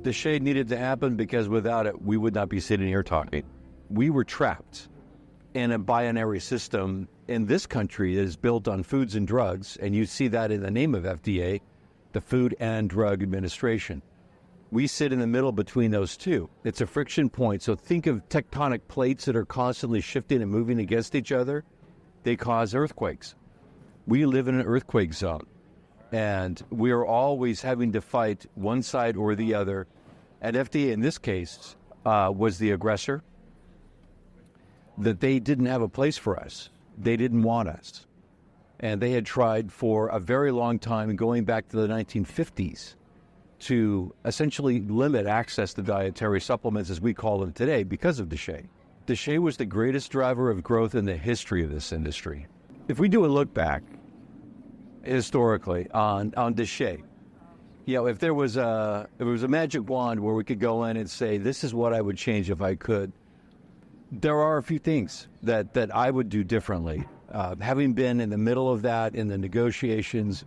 DSHEA needed to happen because without it, we would not be sitting here talking. We were trapped in a binary system in this country that is built on foods and drugs, and you see that in the name of FDA, the Food and Drug Administration. We sit in the middle between those two. It's a friction point. So think of tectonic plates that are constantly shifting and moving against each other. They cause earthquakes. We live in an earthquake zone, and we are always having to fight one side or the other. And FDA, in this case, was the aggressor, that they didn't have a place for us. They didn't want us. And they had tried for a very long time, going back to the 1950s, to essentially limit access to dietary supplements, as we call them today, because of DSHEA. DSHEA was the greatest driver of growth in the history of this industry. If we do a look back, historically, on DSHEA, if there was a magic wand where we could go in and say, this is what I would change if I could, there are a few things that I would do differently. Having been in the middle of that, in the negotiations,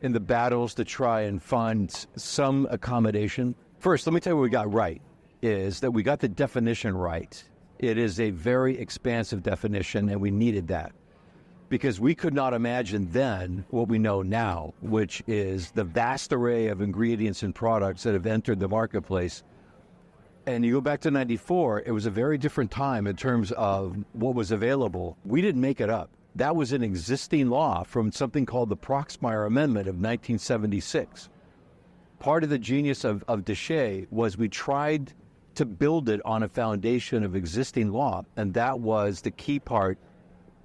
in the battles to try and find some accommodation. First, let me tell you what we got right, is that we got the definition right. It is a very expansive definition, and we needed that, because we could not imagine then what we know now, which is the vast array of ingredients and products that have entered the marketplace. And you go back to 94, it was a very different time in terms of what was available. We didn't make it up. That was an existing law from something called the Proxmire Amendment of 1976. Part of the genius of DSHEA was we tried to build it on a foundation of existing law, and that was the key part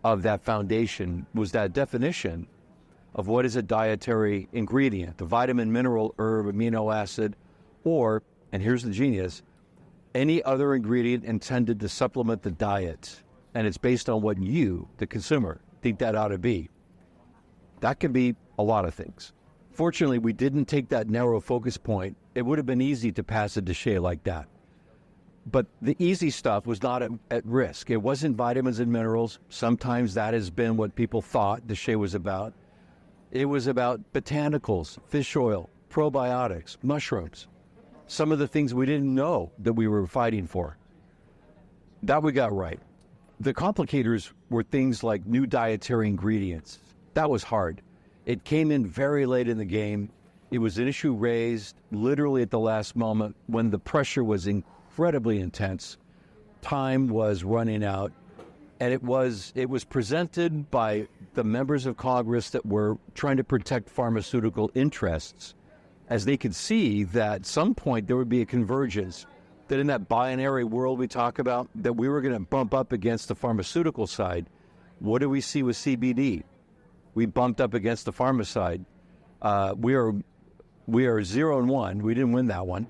of that foundation, was that definition of what is a dietary ingredient, the vitamin, mineral, herb, amino acid, or, and here's the genius, any other ingredient intended to supplement the diet. And it's based on what you, the consumer, think that ought to be. That can be a lot of things. Fortunately, we didn't take that narrow focus point. It would have been easy to pass a DSHEA like that. But the easy stuff was not at risk. It wasn't vitamins and minerals. Sometimes that has been what people thought DSHEA was about. It was about botanicals, fish oil, probiotics, mushrooms, some of the things we didn't know that we were fighting for. That we got right. The complicators were things like new dietary ingredients. That was hard. It came in very late in the game. It was an issue raised literally at the last moment when the pressure was incredibly intense. Time was running out. And it was presented by the members of Congress that were trying to protect pharmaceutical interests, as they could see that at some point there would be a convergence, that in that binary world we talk about, that we were going to bump up against the pharmaceutical side. What do we see with CBD? We bumped up against the pharma side. We are 0-1. We didn't win that one.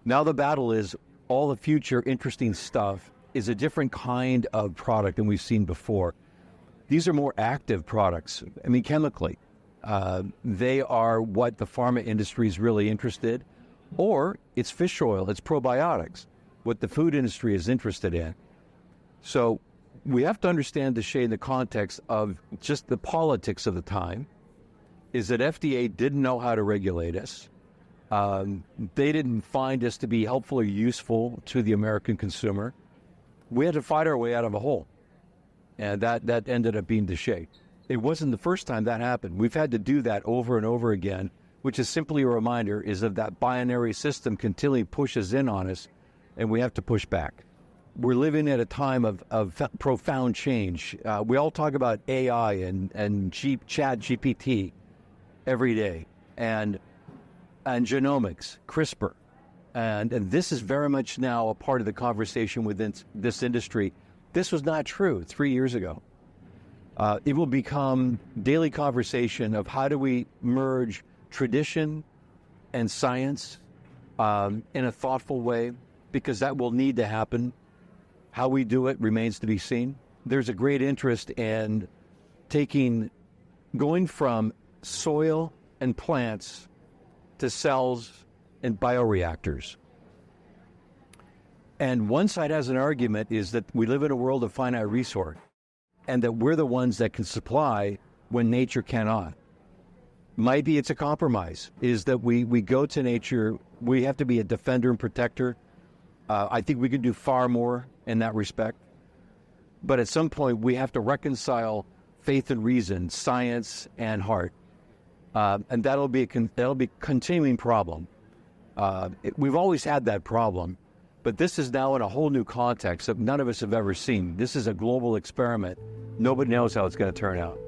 Now the battle is all the future interesting stuff is a different kind of product than we've seen before. These are more active products. I mean, chemically. They are what the pharma industry is really interested in. Or it's fish oil, it's probiotics, what the food industry is interested in. So we have to understand DSHEA in the context of just the politics of the time, is that FDA didn't know how to regulate us. They didn't find us to be helpful or useful to the American consumer. We had to fight our way out of a hole, and that ended up being DSHEA. It wasn't the first time that happened. We've had to do that over and over again, which is simply a reminder is that binary system continually pushes in on us, and we have to push back. We're living at a time of profound change. We all talk about AI and chat GPT every day, and genomics, CRISPR. And this is very much now a part of the conversation within this industry. This was not true 3 years ago. It will become daily conversation of how do we merge tradition and science in a thoughtful way, because that will need to happen. How we do it remains to be seen. There's a great interest in going from soil and plants to cells and bioreactors. And one side has an argument is that we live in a world of finite resource, and that we're the ones that can supply when nature cannot. Maybe it's a compromise, is that we go to nature. We have to be a defender and protector. I think we can do far more in that respect. But at some point, we have to reconcile faith and reason, science and heart. And that'll be a continuing problem. We've always had that problem, but this is now in a whole new context that none of us have ever seen. This is a global experiment. Nobody knows how it's going to turn out.